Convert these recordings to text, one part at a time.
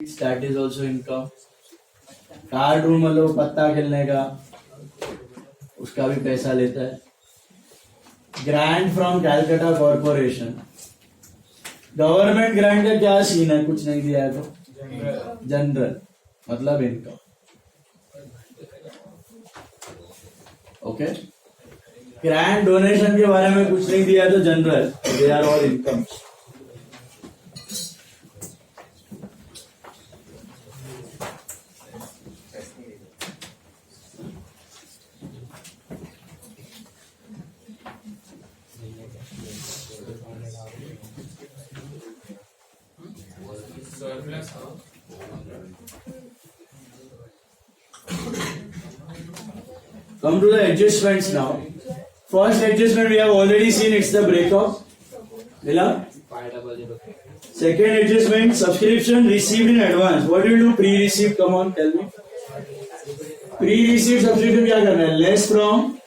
that is also income. Card room मतलब पत्ता खेलने का, उसका भी पैसा लेता है. Grant from Calcutta corporation. Government grant का क्या सीन है? कुछ नहीं दिया है तो जनरल मतलब इनकम. ओके. ग्रांट डोनेशन के बारे में कुछ नहीं दिया है तो general. They are all income. Come to the adjustments now. First adjustment we have already seen, it's the breakup. Mila? Second adjustment, subscription received in advance. What do you do? Pre-received. Come on, tell me. Pre-received subscription क्या करना है? Less from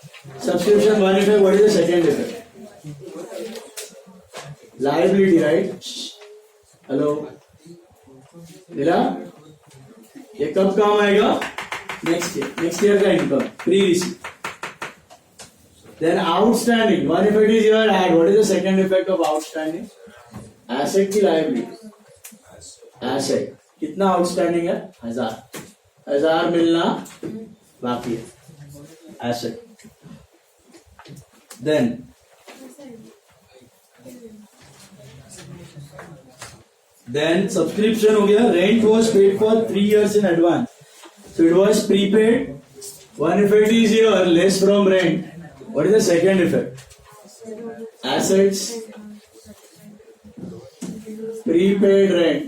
subscription one effect. What is the second effect? Liability, right? Hello. मिला? ये कब काम आएगा? Next year का income. Pre-receive. Then outstanding. One effect is your ad. What is the second effect of outstanding? Asset की liability. Asset. कितना outstanding है? 1000 मिलना बाकी है. Asset. Then subscription हो गया. Rent was paid for 3 years in advance. So it was prepaid. One effect is here, less from rent. What is the second effect? Assets. Prepaid rent.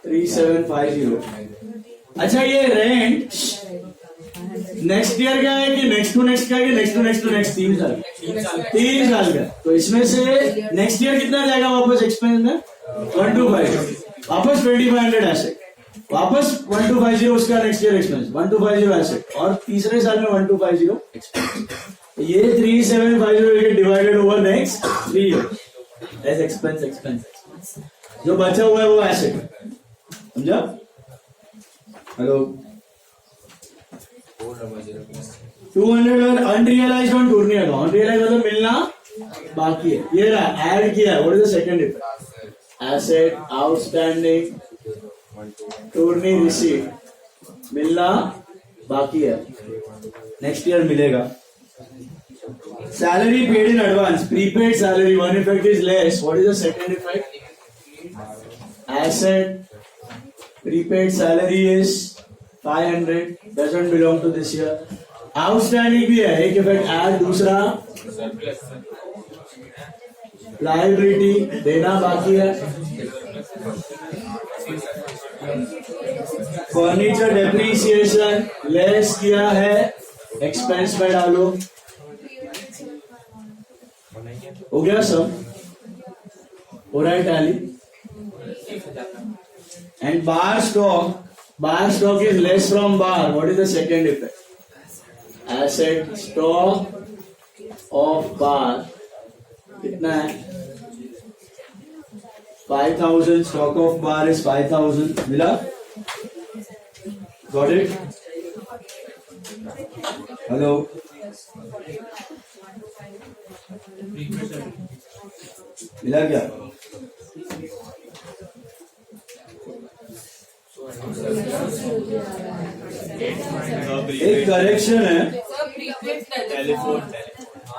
3750. अच्छा ये rent next year का है कि next to next का है कि next to next to next 3 साल का. तो इसमें से नेक्स्ट ईयर कितना जाएगा वापस एक्सपेंस में? 1250. वापस 2500 एसेट. वापस 1250 उसका नेक्स्ट ईयर एक्सपेंस. 1250 एसेट और तीसरे साल में 1250 एक्सपेंस. ये 3750 will get divided over next 3 years as expense. जो बचा हुआ है वो एसेट है. समझा? हेलो. 200 और अनरियलाइज्ड ऑन टूर्नी अकाउंट. अनरियलाइज्ड मतलब मिलना बाकी है. ये रहा ऐड किया है. What is the second effect? Asset outstanding टूर्नी receive मिलना बाकी है. नेक्स्ट ईयर मिलेगा. Salary paid in advance. Prepaid salary. One effect is less. What is the second effect? Asset prepaid salary is 500, doesn't belong to this year. Outstanding भी है. एक effect add. दूसरा liability देना बाकी है. फर्नीचर डेप्रिसिएशन लेस किया है. Expense में डालो. हो गया सब? हो रहा है tally. And bar stock is less from bar. What is the second effect? Asset stock of bar कितना है? 5000. Stock of bar is 5000. मिला? Got it? Hello. मिला क्या? एक करेक्शन है.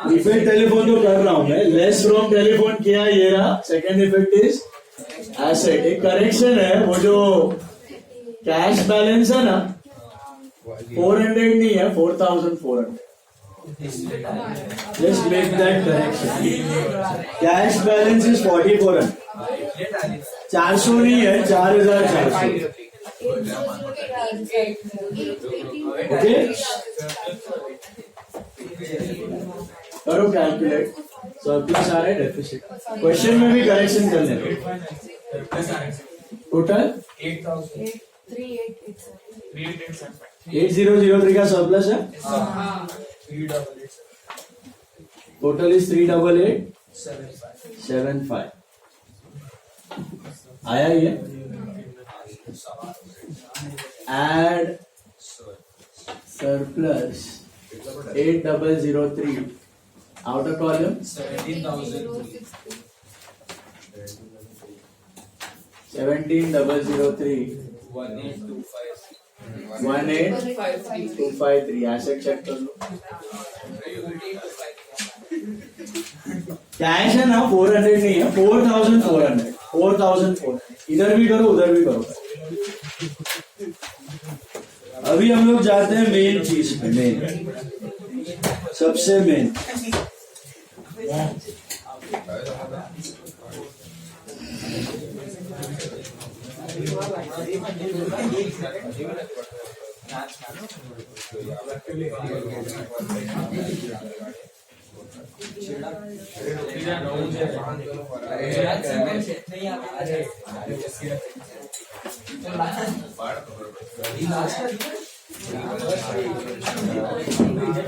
प्रीपेड टेलीफोन तो कर रहा हूं मैं. लेस फ्रॉम टेलीफोन किया. ये रहा. Second effect is asset. एक करेक्शन है. वो जो कैश बैलेंस है ना 400 नहीं है 4400. Just make that correction. Cash balance is 4400. 400 नहीं है 4400. ओके करो कैलकुलेट. सरप्लस आ रहा है डेफिसिट. क्वेश्चन में भी करेक्शन कर लेंगे. टोटल 8003 का सरप्लस है. Total is 38875. आया ये add surplus 8003 outer column 17003 18253 asset check कर लो। कैश है ना 400 नहीं है 4400 इधर भी करो उधर भी करो। अभी हम लोग जाते हैं मेन चीज पे, मेन सबसे मेन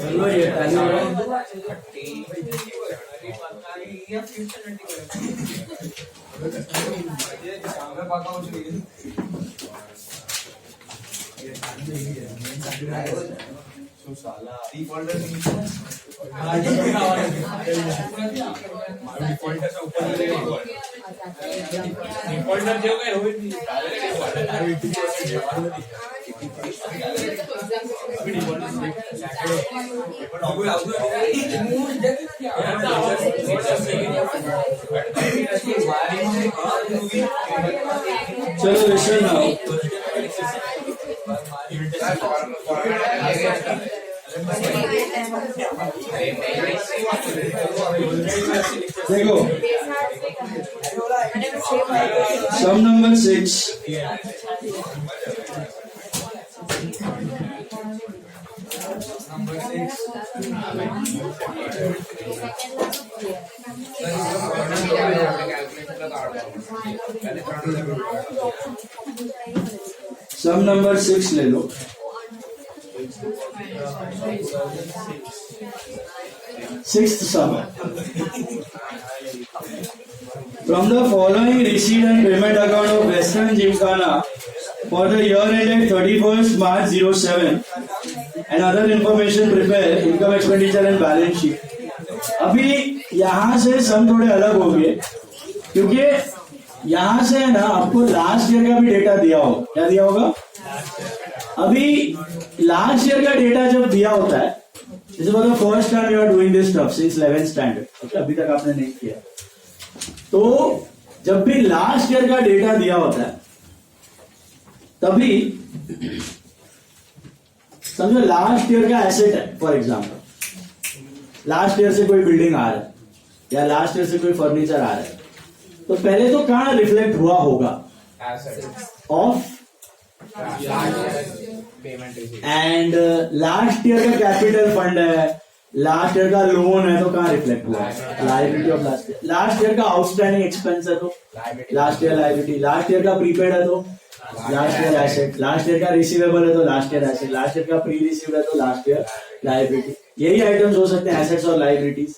चलो ये चलो लिसन नाउ देखो सम नंबर 6 सम नंबर 6 ले लो। Sixth sum. From the following receipt and payment account of Western Gymkhana for the year ended 31st March 07 and other information prepare income expenditure and balance sheet. अभी यहाँ से सम थोड़े अलग हो गए क्योंकि यहाँ से ना आपको लास्ट ईयर का भी डेटा दिया होगा। क्या दिया होगा? अभी लास्ट ईयर का डेटा जब दिया होता है, जैसे मतलब first time you are doing this stuff since 11th standard, अभी तक आपने नहीं किया, तो जब भी लास्ट ईयर का डेटा दिया होता है तभी समझो लास्ट ईयर का एसेट है। फॉर एग्जांपल लास्ट ईयर से कोई बिल्डिंग आ रहा है या लास्ट ईयर से कोई फर्नीचर आ रहा है, तो पहले तो कहां रिफ्लेक्ट हुआ होगा? ऑफ एंड लास्ट ईयर का कैपिटल फंड है, लास्ट ईयर का लोन है, तो कहां रिफ्लेक्ट हुआ? Liability of last year. Last year का आउटस्टैंडिंग एक्सपेंस है तो last year liability. Last year का प्रीपेड है तो last year asset. Last year का रिसीवेबल है तो last year asset. Last year का प्री रिसीव्ड है तो लास्ट ईयर लायबिलिटी। यही आइटम्स हो सकते हैं, एसेट्स और लायबिलिटीज।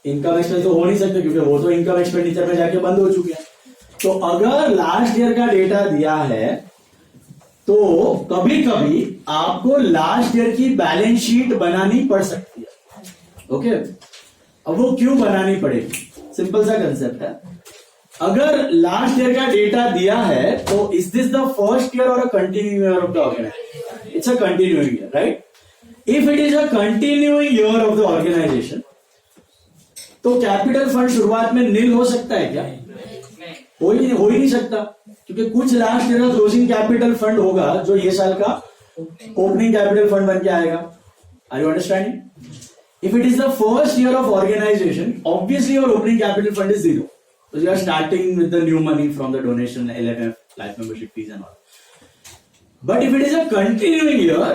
इनकम एक्सपेंस तो हो नहीं सकते क्योंकि वो तो इनकम एक्सपेंडिचर में जाके बंद हो चुके हैं। तो अगर लास्ट ईयर का डेटा दिया है तो कभी कभी आपको लास्ट ईयर की बैलेंस शीट बनानी पड़ सकती है। ओके, अब वो क्यों बनानी पड़ेगी? सिंपल सा कंसेप्ट है। अगर लास्ट ईयर का डेटा दिया है तो is this the first year और a continuing year of the organisation? It's a continuing year, right? If it is a continuing year of the organisation तो कैपिटल फंड शुरुआत में नील हो सकता है क्या? हो ही नहीं सकता, क्योंकि कुछ लास्ट ईयर का क्लोजिंग कैपिटल फंड होगा जो ये साल का ओपनिंग कैपिटल फंड बन के आएगा। Are you understanding? If it is the first year of organization, obviously your opening capital fund is 0. So you are starting with the new money from the donation, LMF, life membership fees and all. But if it is a continuing year,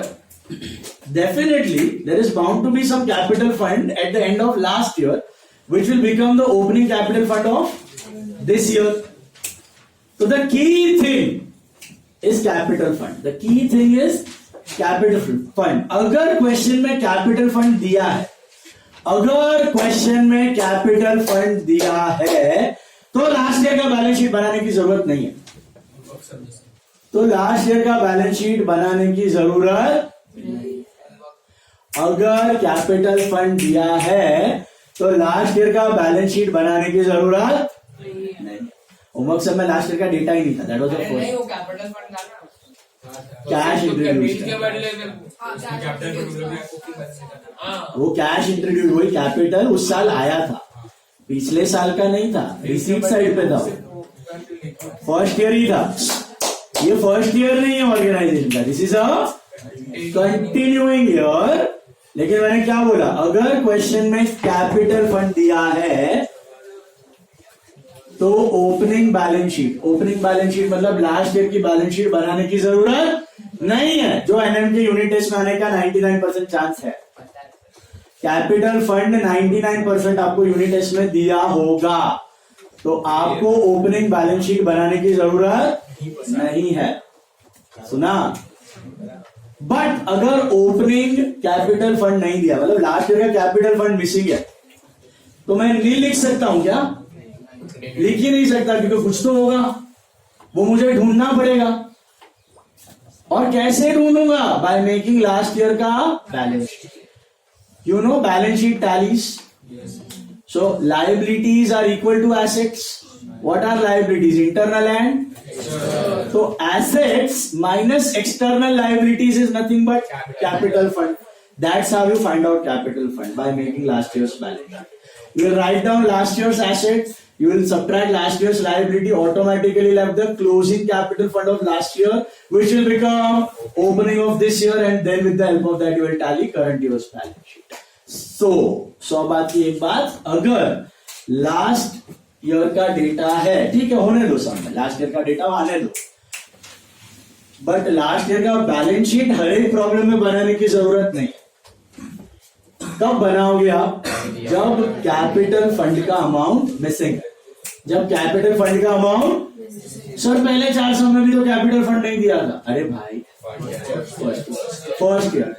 definitely there is bound to be some capital fund at the end of last year, which will become the opening capital fund of this year. So the key thing is capital fund. The key thing is capital fund. अगर question में capital fund दिया है, अगर question में capital fund दिया है तो last year का बैलेंस शीट बनाने की जरूरत नहीं है। तो लास्ट ईयर का बैलेंस शीट बनाने की जरूरत, अगर कैपिटल फंड दिया है तो लास्ट ईयर का बैलेंस शीट बनाने की जरूरत नहीं। होमवर्क सब में लास्ट ईयर का डेटा ही नहीं था, that was the first. Capital fund था कैश इंट्रोड्यूस, वो कैश इंट्रोड्यूस, वही कैपिटल उस साल आया था, पिछले साल का नहीं था, रिसीट साइड पे था, फर्स्ट ईयर ही था। ये फर्स्ट ईयर नहीं है ऑर्गेनाइजेशन का, this is a continuing year. लेकिन मैंने क्या बोला, अगर क्वेश्चन में कैपिटल फंड दिया है तो opening balance sheet, opening balance sheet मतलब लास्ट ईयर की बैलेंस शीट बनाने की जरूरत नहीं है, जो एनएम के यूनिट टेस्ट में आने का 99% चांस है। कैपिटल फंड 99% आपको यूनिट टेस्ट में दिया होगा, तो आपको ओपनिंग बैलेंस शीट बनाने की जरूरत नहीं है, सुना। बट अगर ओपनिंग कैपिटल फंड नहीं दिया, मतलब लास्ट ईयर का कैपिटल फंड मिसिंग है, तो मैं नहीं लिख सकता हूं क्या? लिख ही नहीं सकता, क्योंकि कुछ तो होगा, वो मुझे ढूंढना पड़ेगा। और कैसे ढूंढूंगा? बाय मेकिंग लास्ट ईयर का balance sheet. You know balance sheet tallies, so liabilities are equal to assets. What are liabilities? Internal and so assets minus external liabilities is nothing but capital fund. That's how you find out capital fund, by making last year's balance sheet. You will write down last year's asset, you will subtract last year's liability, automatically left the closing capital fund of last year, which will become opening of this year, and then with the help of that you will tally current year's balance sheet. So 100 बात की एक बात, अगर last year का data है, ठीक है, होने दो सामने, लास्ट ईयर का डेटा आने दो, बट लास्ट ईयर का बैलेंस शीट हर एक प्रॉब्लम में बनाने की जरूरत नहीं। कब बनाओगे आप? जब कैपिटल फंड का अमाउंट मिसिंग है। जब कैपिटल फंड का अमाउंट, सर पहले 4 साल में भी तो कैपिटल फंड नहीं दिया था। अरे भाई फर्स्ट ईयर,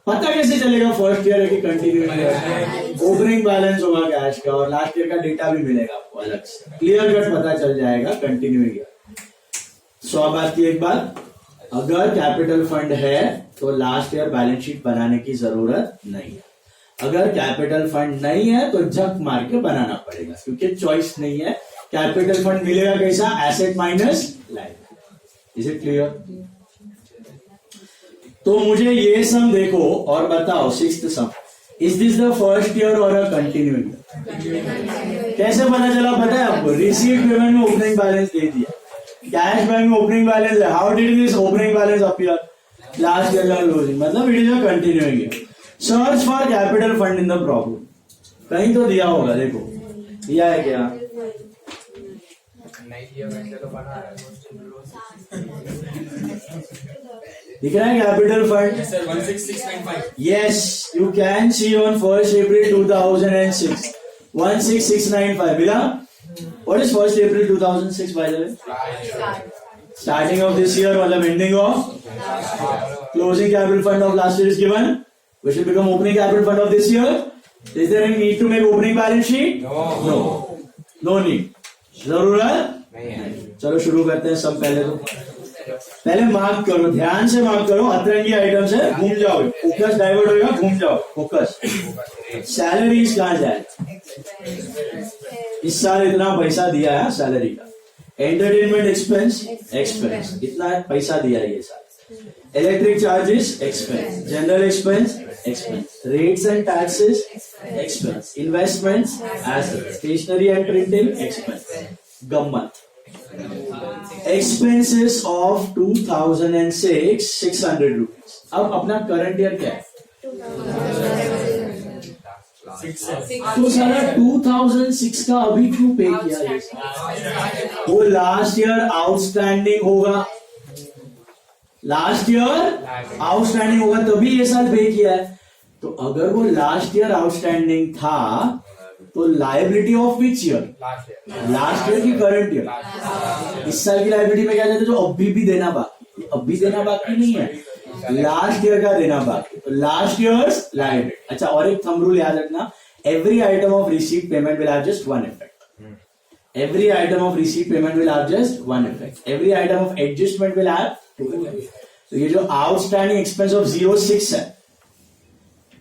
पता कैसे चलेगा फर्स्ट ईयर है कि कंटिन्यू ईयर? ओपनिंग बैलेंस होगा कैश का और लास्ट ईयर का डेटा भी मिलेगा आपको अलग से, क्लियर कट पता चल जाएगा कंटिन्यू ईयर। 100 बात की एक बात, अगर कैपिटल फंड है तो लास्ट ईयर बैलेंस शीट बनाने की जरूरत नहीं है। अगर कैपिटल फंड नहीं है तो झक मार के बनाना पड़ेगा, क्योंकि चॉइस नहीं है। कैपिटल फंड मिलेगा कैसा? Asset minus liability. Is it clear? तो मुझे ये सम देखो और बताओ, 6th sum, is this the first year और अ कंटिन्यूइंग? कैसे पता चला? पता है आपको, रिसीट पेमेंट में ओपनिंग बैलेंस दे दिया, कैश बैंक में ओपनिंग बैलेंस है। How did this opening balance appear? Last year का क्लोजिंग, मतलब it is a continuing year. Search for capital fund in the problem, कहीं तो दिया होगा, देखो दिया है क्या? दिख रहा है capital fund? Sir 16695। Yes, you can see on 1st April 2006, 16695 मिला? What is 1st April 2006 by the way? Starting of this year, मतलब ending of closing capital fund of last year is given, which will become opening capital fund of this year. Is there any need to make opening balance sheet? No need. जरूरत नहीं। चलो शुरू करते हैं सब। पहले mark करो, ध्यान से मार्क करो, अतरंगी आइटम से घूम जाओगे, फोकस डाइवर्ट होगा, घूम जाओ, फोकस। सैलरीज कहां जाए? इस साल इतना पैसा दिया है सैलरी का। एंटरटेनमेंट एक्सपेंस, एक्सपेंस इतना पैसा दिया है ये साल। Electric charges, expense. General expense, expense. Rates and taxes, expense. Investments, assets. Stationery and printing, expense. गम्मत। Expenses of 2006 600 rupees. अब अपना करंट ईयर क्या है? तो सारा 2006 का अभी क्यों पे किया ये? वो लास्ट ईयर आउटस्टैंडिंग होगा, लास्ट ईयर आउटस्टैंडिंग होगा तभी ये साल पे किया है। तो अगर वो लास्ट ईयर आउटस्टैंडिंग था तो liability of which year? Last year की करंट ईयर। इस साल की लायबिलिटी में क्या कहते हैं? जो अभी भी देना बाकी, अभी देना बाकी नहीं है, लास्ट ईयर का देना बाकी, तो लास्ट ईयर्स लायबिलिटी। अच्छा, और एक थंब रूल याद रखना, every item of receipt payment will have just one effect. Every item of receipt payment will have just one effect. Every item of adjustment will have two effects. तो ये जो outstanding expense of 06 है,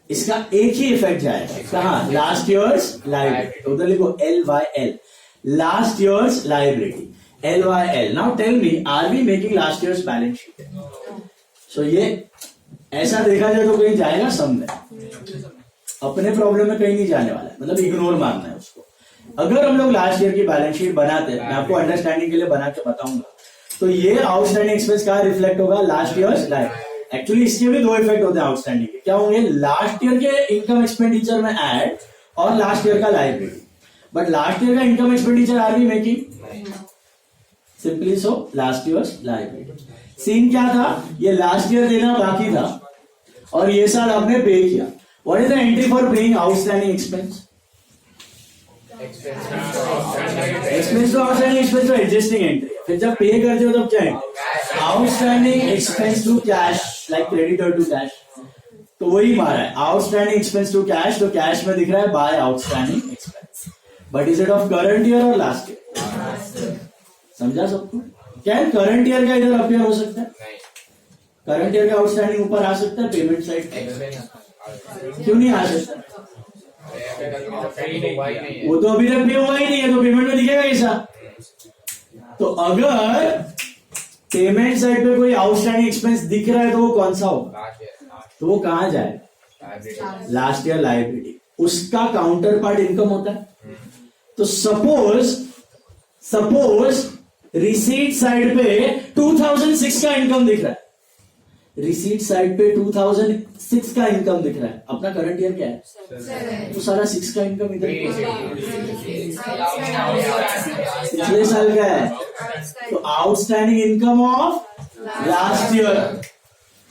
इसका एक ही effect जाएगा कहाँ? Last year's liability. तो उधर लिखो LYL, last year's liability, LYL. Now tell me, are we making last year's balance sheet? So ये ऐसा देखा जाए तो कहीं जाएगा सम में, अपने प्रॉब्लम में कहीं नहीं जाने वाला है, मतलब इग्नोर मारना है उसको. अगर हम लोग लास्ट ईयर की बैलेंस शीट बनाते हैं, मैं आपको अंडरस्टैंडिंग के लिए बना के बताऊंगा, तो ये आउटस्टैंडिंग एक्सपेंस कहाँ रिफ्लेक्ट होगा? Last year's liability. एक्चुअली इसके भी दो इफेक्ट होते हैं आउटस्टैंडिंग के. क्या होंगे? लास्ट ईयर के इनकम एक्सपेंडिचर में ऐड और लास्ट ईयर का लायबिलिटी. बट लास्ट ईयर का income expenditure are we making? Simply so last year's liability. Scene क्या था? ये लास्ट ईयर देना बाकी था और ये साल आपने पे किया. What is the entry for paying outstanding expense? Expense to outstanding expense to adjusting entry. फिर जब पे करते हो तब क्या है? Outstanding expense to cash, like creditor to cash. तो वही मारा है, आउटस्टैंडिंग एक्सपेंस टू कैश. तो कैश में दिख रहा है by outstanding expense. But is it of current year और लास्ट ईयर? समझा सबको? क्या करंट ईयर का इधर अपियर हो सकता है? करंट ईयर का आउटस्टैंडिंग ऊपर आ सकता है पेमेंट साइड? क्यों नहीं आ सकता? वो तो अभी तक पे हुआ ही नहीं है, तो पेमेंट में दिखेगा कैसा? तो अगर पेमेंट साइड पे कोई आउटस्टैंडिंग एक्सपेंस दिख रहा है तो वो कौन सा होगा? तो वो कहां जाए? Last year liability. उसका काउंटर पार्ट इनकम होता है. तो सपोज रिसीट साइड पे 2006 का इनकम दिख रहा है. रिसीट साइड पे 2006 का इनकम दिख रहा है. अपना करंट ईयर क्या है? तो सारा 6 का इनकम इधर पिछले साल का है. तो outstanding income of last year.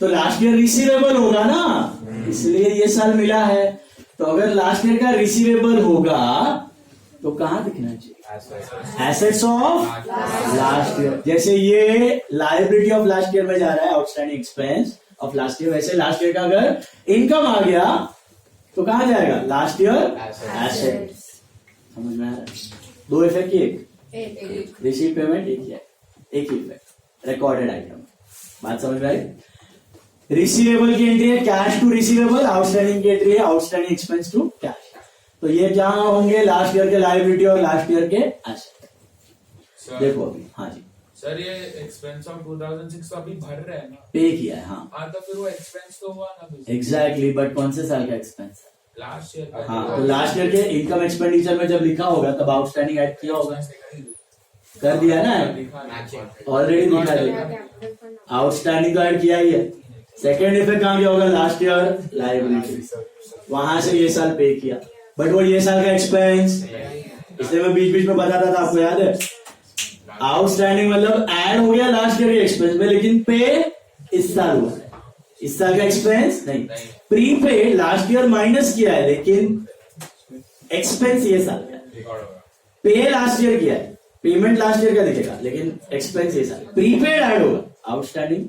तो लास्ट ईयर रिसीवेबल होगा ना, इसलिए ये साल मिला है. तो अगर लास्ट ईयर का रिसीवेबल होगा तो कहां दिखना चाहिए? Assets of last year. जैसे ये लायबिलिटी ऑफ लास्ट ईयर में जा रहा है, outstanding expense of last year, वैसे लास्ट ईयर का अगर इनकम आ गया तो कहां जाएगा? Last year asset. समझ में आ रहा है? दो इफेक्ट की एक रिसीव पेमेंट, एक ही है, एक ही इफेक्ट रिकॉर्डेड आइटम. बात समझ में आई? रिसीवेबल की एंट्री है कैश टू रिसीवेबल, आउटस्टैंडिंग की एंट्री है आउटस्टैंडिंग एक्सपेंस टू कैश. तो ये क्या होंगे? लास्ट ईयर के लायबिलिटी और लास्ट ईयर के एसेट. देखो अभी. हाँ जी सर, ये एक्सपेंस ऑफ 2006 तो अभी भर रहे हैं ना? पे किया है. हाँ तो फिर वो एक्सपेंस तो हुआ ना? एग्जैक्टली. बट कौन से साल का एक्सपेंस है? लास्ट ईयर का. हाँ, तो लास्ट ईयर के इनकम एक्सपेंडिचर में जब लिखा होगा तब आउटस्टैंडिंग ऐड किया होगा. कर दिया ना? ऑलरेडी दिखा दिया. आउटस्टैंडिंग तो ऐड किया ही है. सेकेंड इफेक्ट कहां गया होगा? Last year liability. वहां से ये साल पे किया, बट वो ये साल का एक्सपेंस, इसलिए मैं बीच बीच में बताता था, आपको याद है? आउटस्टैंडिंग मतलब ऐड हो गया लास्ट ईयर के एक्सपेंस में, लेकिन पे इस साल हुआ है. इस साल का एक्सपेंस नहीं. प्री पे लास्ट ईयर माइनस किया है, लेकिन एक्सपेंस ये साल का. पे लास्ट ईयर किया है, पेमेंट लास्ट ईयर का दिखेगा, लेकिन एक्सपेंस ये साल. प्रीपेड ऐड होगा, आउटस्टैंडिंग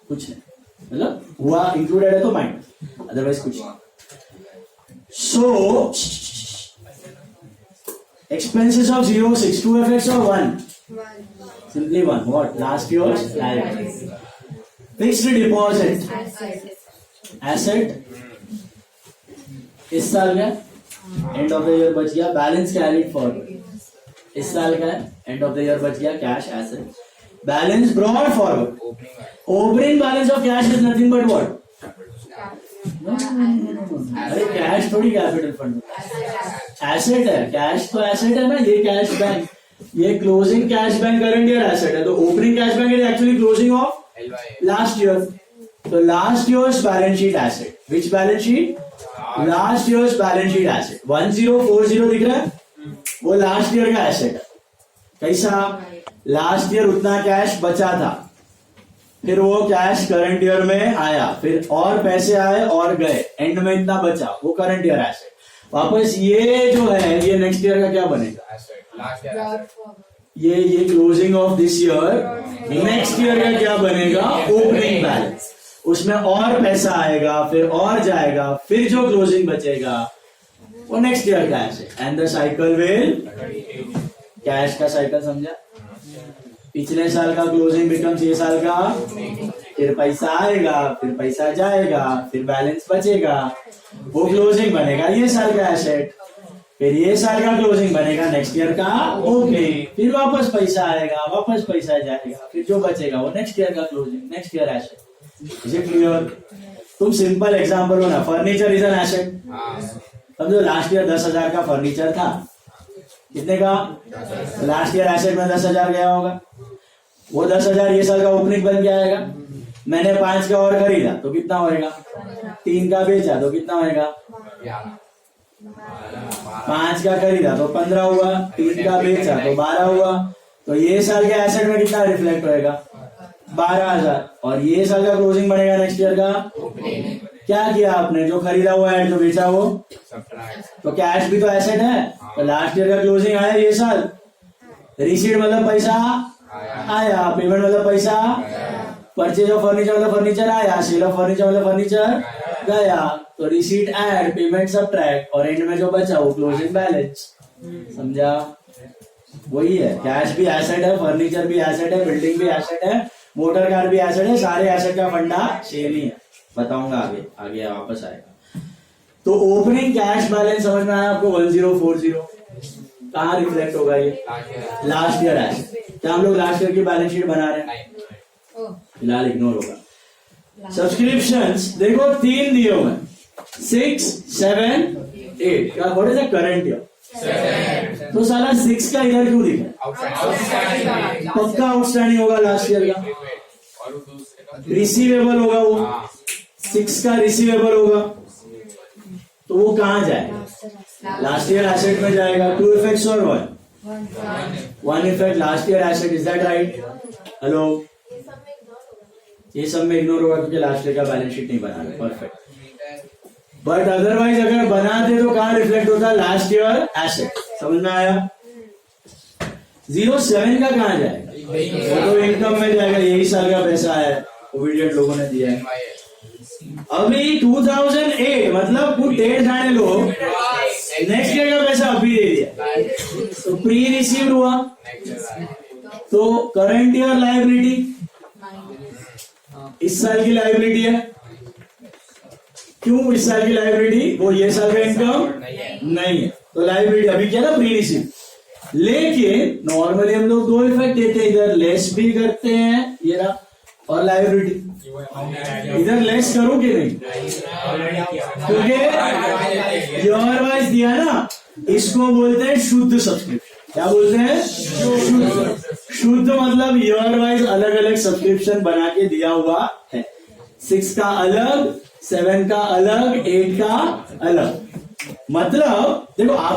कुछ नहीं. मतलब हुआ इंक्लूडेड है तो माइनस, अदरवाइज कुछ नहीं. So, expenses of 06, two effects of one. Simply one. What? Last year's liability. Fixed deposit. Asset. इस साल का एंड ऑफ द ईयर बच गया. Balance carried forward. इस साल का एंड ऑफ द ईयर बच गया. Cash asset. Balance brought forward. Opening balance of cash is nothing but what? अरे कैश थोड़ी कैपिटल फंड, एसेट है. कैश तो एसेट है ना. ये कैश बैंक, ये closing cash bank current year asset है. तो opening cash bank is actually closing of last year. तो last year's balance sheet asset. Which balance sheet? Last year's balance sheet asset. 1040 दिख रहा है, वो लास्ट ईयर का asset है. कैसा? लास्ट ईयर उतना कैश बचा था, फिर वो कैश करंट ईयर में आया, फिर और पैसे आए और गए, एंड में इतना बचा, वो करंट ईयर एसेट. वापस ये जो है ये नेक्स्ट ईयर का क्या बनेगा? ये closing of this year. Next year का क्या बनेगा? Opening balance. उसमें और पैसा आएगा, फिर और जाएगा, फिर जो क्लोजिंग बचेगा वो नेक्स्ट ईयर का asset. And the cycle will cash का साइकिल समझा? पिछले साल का क्लोजिंग बिकम्स ये साल का, फिर पैसा आएगा, फिर पैसा जाएगा, फिर बैलेंस बचेगा, वो क्लोजिंग बनेगा ये साल का एसेट, फिर ये साल का क्लोजिंग बनेगा नेक्स्ट ईयर का ओपनिंग, फिर वापस पैसा आएगा, वापस पैसा जाएगा, फिर जो बचेगा वो नेक्स्ट ईयर का closing, next year asset. Is it clear? तुम सिंपल एग्जांपल हो ना, फर्नीचर इज एन एसेट। समझो लास्ट ईयर 10,000 का फर्नीचर था, कितने का? लास्ट ईयर एसेट में 10,000 गया होगा, वो 10,000 ये साल का ओपनिंग बन के आएगा। मैंने 5 का और खरीदा तो कितना होएगा? 3 का बेचा तो कितना होएगा? 5 का खरीदा तो 15 हुआ, 3 का बेचा तो 12 हुआ, तो ये साल के एसेट में कितना रिफ्लेक्ट होएगा? 12,000। और ये साल का क्लोजिंग बनेगा नेक्स्ट ईयर का। क्या किया आपने? जो खरीदा वो ऐड, जो बेचा वो, तो कैश भी तो एसेट है। तो लास्ट ईयर का क्लोजिंग आया ये साल, रिसीट मतलब पैसा आया, पेमेंट मतलब पैसा, परचेज ऑफ फर्नीचर मतलब फर्नीचर आया, सेल ऑफ फर्नीचर मतलब फर्नीचर गया, तो रिसीट ऐड, पेमेंट सबट्रैक्ट, और एंड में जो बचा वो क्लोजिंग बैलेंस। समझा? वही है, कैश भी एसेट है, फर्नीचर भी एसेट है, बिल्डिंग भी एसेट है, मोटर कार भी एसेट है, सारे एसेट का फंडा सेम ही है। बताऊंगा आगे, आगे वापस आएगा। तो ओपनिंग कैश बैलेंस समझ में आया आपको? 1040 कहाँ रिफ्लेक्ट होगा? ये लास्ट ईयर एसेट। क्या हम लोग लास्ट ईयर की बैलेंस शीट बना रहे हैं? फिलहाल इग्नोर होगा। सब्सक्रिप्शंस देखो 3 दिए हुए, 6, 7, 8 का। What is the current year? तो साला 6 का इधर क्यों दिखा? पक्का आउटस्टैंडिंग होगा लास्ट ईयर का, रिसीवेबल होगा वो, 6 का रिसीवेबल होगा, तो वो कहाँ जाएगा? लास्ट ईयर एसेट में जाएगा। 2 इफेक्ट्स और 1 effect last year asset. Is that right? Hello, ये सब में इग्नोर होगा क्योंकि लास्ट ईयर का बैलेंस शीट नहीं बना रहे। परफेक्ट। बट अदरवाइज अगर बनाते तो कहाँ रिफ्लेक्ट होता? Last year asset. समझ में आया? 07 का कहाँ जाएगा? वो तो इनकम में जाएगा, यही साल का पैसा है, ओबिडिएंट लोगों ने दिया है। अभी 2008 मतलब कुछ डेट जाने लो, नेक्स्ट ईयर का पैसा अभी दे दिया, तो प्री रिसीव हुआ, तो करंट ईयर लायबिलिटी इस साल की लायबिलिटी है। क्यों इस साल की लायबिलिटी? वो ये साल का इनकम नहीं है, तो लायबिलिटी अभी क्या ना, प्री रिसीव। लेकिन नॉर्मली हम लोग 2 इफेक्ट देते हैं, इधर लेस भी करते हैं ये रहा, और लायबिलिटी इधर लेस करूं कि नहीं? क्योंकि ईयर वाइज दिया ना, इसको बोलते हैं शुद्ध सब्सक्रिप्शन। क्या बोलते हैं? शुद्ध मतलब ईयर वाइज अलग अलग सब्सक्रिप्शन बना के दिया हुआ है। 6 का अलग, 7 का अलग, 8 का अलग। मतलब देखो आप